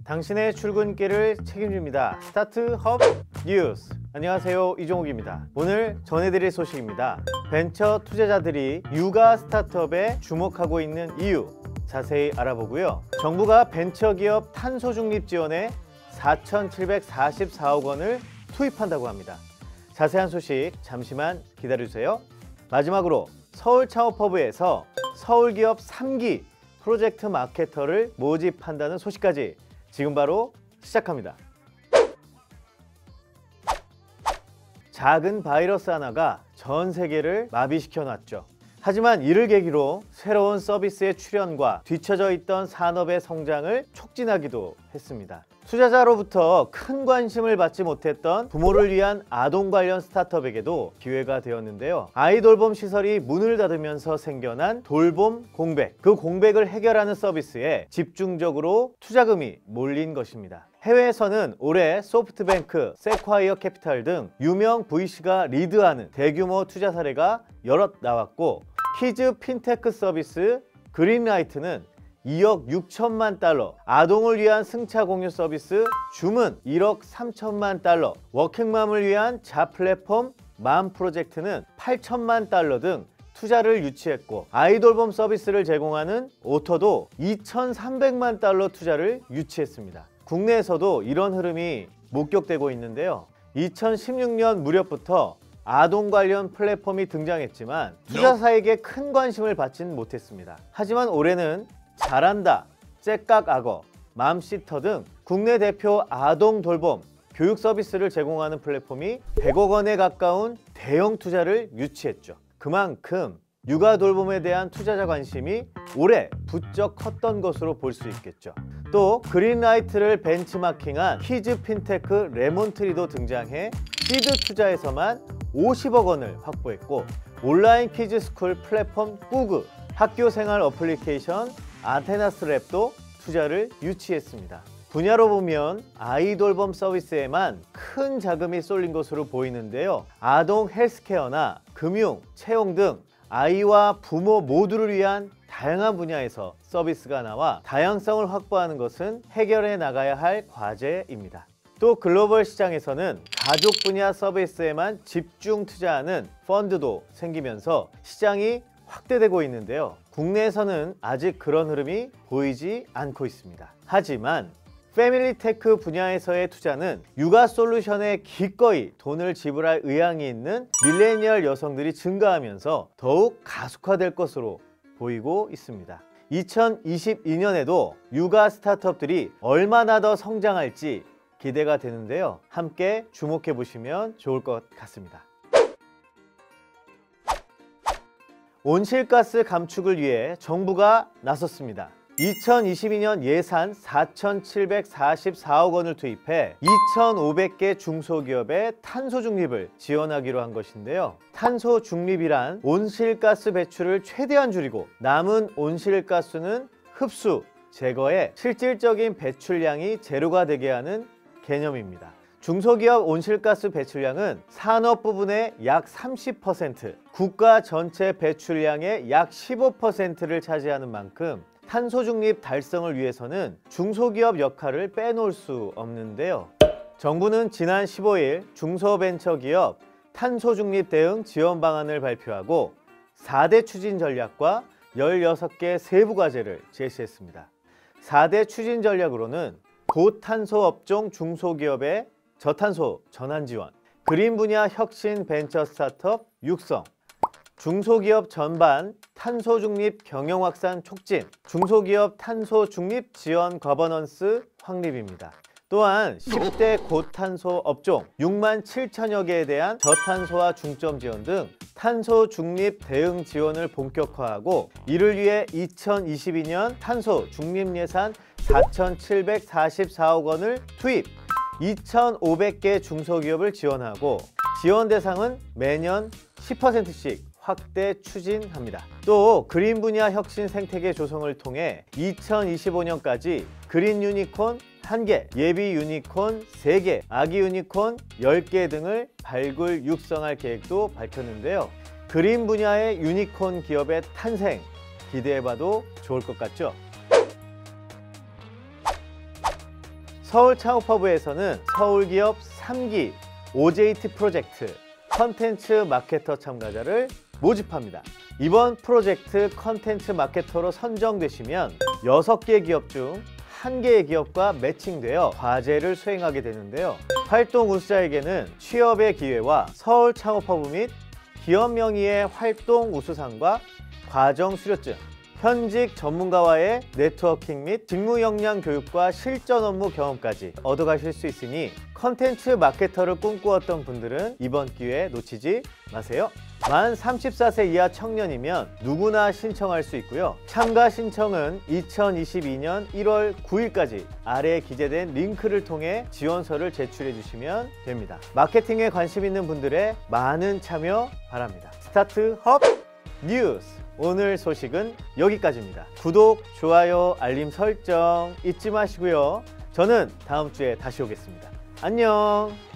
당신의 출근길을 책임집니다. 스타트업 뉴스. 안녕하세요, 이종욱입니다. 오늘 전해드릴 소식입니다. 벤처 투자자들이 육아 스타트업에 주목하고 있는 이유 자세히 알아보고요. 정부가 벤처기업 탄소 중립 지원에 4,744억 원을 투입한다고 합니다. 자세한 소식 잠시만 기다려주세요. 마지막으로 서울창업허브에서 서울기업 3기 프로젝트 마케터를 모집한다는 소식까지 지금 바로 시작합니다. 작은 바이러스 하나가 전 세계를 마비시켜 놨죠. 하지만 이를 계기로 새로운 서비스의 출현과 뒤처져 있던 산업의 성장을 촉진하기도 했습니다. 투자자로부터 큰 관심을 받지 못했던 부모를 위한 아동 관련 스타트업에게도 기회가 되었는데요. 아이 돌봄 시설이 문을 닫으면서 생겨난 돌봄 공백, 그 공백을 해결하는 서비스에 집중적으로 투자금이 몰린 것입니다. 해외에서는 올해 소프트뱅크, 세콰이어 캐피탈 등 유명 VC가 리드하는 대규모 투자 사례가 여럿 나왔고, 키즈 핀테크 서비스 그린라이트는 2억 6천만 달러, 아동을 위한 승차 공유 서비스 줌은 1억 3천만 달러, 워킹맘을 위한 자플랫폼 맘 프로젝트는 8천만 달러 등 투자를 유치했고, 아이돌봄 서비스를 제공하는 오터도 2,300만 달러 투자를 유치했습니다. 국내에서도 이런 흐름이 목격되고 있는데요. 2016년 무렵부터 아동 관련 플랫폼이 등장했지만 투자사에게 큰 관심을 받진 못했습니다. 하지만 올해는 잘한다, 째깍악어, 맘시터 등 국내 대표 아동 돌봄 교육 서비스를 제공하는 플랫폼이 100억 원에 가까운 대형 투자를 유치했죠. 그만큼 육아 돌봄에 대한 투자자 관심이 올해 부쩍 컸던 것으로 볼 수 있겠죠. 또 그린라이트를 벤치마킹한 키즈 핀테크 레몬트리도 등장해 시드 투자에서만 50억 원을 확보했고, 온라인 키즈 스쿨 플랫폼 꾸그, 학교 생활 어플리케이션 아테나스랩도 투자를 유치했습니다. 분야로 보면 아이돌봄 서비스에만 큰 자금이 쏠린 것으로 보이는데요. 아동 헬스케어나 금융, 채용 등 아이와 부모 모두를 위한 다양한 분야에서 서비스가 나와 다양성을 확보하는 것은 해결해 나가야 할 과제입니다. 또 글로벌 시장에서는 가족 분야 서비스에만 집중 투자하는 펀드도 생기면서 시장이 확대되고 있는데요. 국내에서는 아직 그런 흐름이 보이지 않고 있습니다. 하지만 패밀리 테크 분야에서의 투자는 육아 솔루션에 기꺼이 돈을 지불할 의향이 있는 밀레니얼 여성들이 증가하면서 더욱 가속화될 것으로 보이고 있습니다. 2022년에도 육아 스타트업들이 얼마나 더 성장할지 기대가 되는데요. 함께 주목해 보시면 좋을 것 같습니다. 온실가스 감축을 위해 정부가 나섰습니다. 2022년 예산 4,744억 원을 투입해 2,500개 중소기업의 탄소 중립을 지원하기로 한 것인데요. 탄소 중립이란 온실가스 배출을 최대한 줄이고 남은 온실가스는 흡수, 제거해 실질적인 배출량이 제로가 되게 하는 개념입니다. 중소기업 온실가스 배출량은 산업 부분의 약 30%, 국가 전체 배출량의 약 15%를 차지하는 만큼 탄소 중립 달성을 위해서는 중소기업 역할을 빼놓을 수 없는데요. 정부는 지난 15일 중소벤처기업 탄소 중립 대응 지원 방안을 발표하고 4대 추진 전략과 16개 세부 과제를 제시했습니다. 4대 추진 전략으로는 고탄소 업종 중소기업의 저탄소 전환 지원, 그린 분야 혁신 벤처 스타트업 육성, 중소기업 전반 탄소 중립 경영 확산 촉진, 중소기업 탄소 중립 지원 거버넌스 확립입니다. 또한 10대 고탄소 업종 6만 7천여 개에 대한 저탄소화 중점 지원 등 탄소 중립 대응 지원을 본격화하고, 이를 위해 2022년 탄소 중립 예산 4,744억 원을 투입, 2,500개 중소기업을 지원하고 지원 대상은 매년 10%씩 확대 추진합니다. 또 그린 분야 혁신 생태계 조성을 통해 2025년까지 그린 유니콘 1개, 예비 유니콘 3개, 아기 유니콘 10개 등을 발굴 육성할 계획도 밝혔는데요. 그린 분야의 유니콘 기업의 탄생 기대해봐도 좋을 것 같죠? 서울창업허브에서는 서울기업 3기 OJT 프로젝트 컨텐츠 마케터 참가자를 모집합니다. 이번 프로젝트 컨텐츠 마케터로 선정되시면 6개 기업 중 1개의 기업과 매칭되어 과제를 수행하게 되는데요. 활동 우수자에게는 취업의 기회와 서울창업허브 및 기업 명의의 활동 우수상과 과정 수료증, 현직 전문가와의 네트워킹 및 직무 역량 교육과 실전 업무 경험까지 얻어가실 수 있으니 컨텐츠 마케터를 꿈꾸었던 분들은 이번 기회 놓치지 마세요. 만 34세 이하 청년이면 누구나 신청할 수 있고요. 참가 신청은 2022년 1월 9일까지 아래에 기재된 링크를 통해 지원서를 제출해 주시면 됩니다. 마케팅에 관심 있는 분들의 많은 참여 바랍니다. 스타트업 뉴스! 오늘 소식은 여기까지입니다. 구독, 좋아요, 알림 설정 잊지 마시고요. 저는 다음 주에 다시 오겠습니다. 안녕!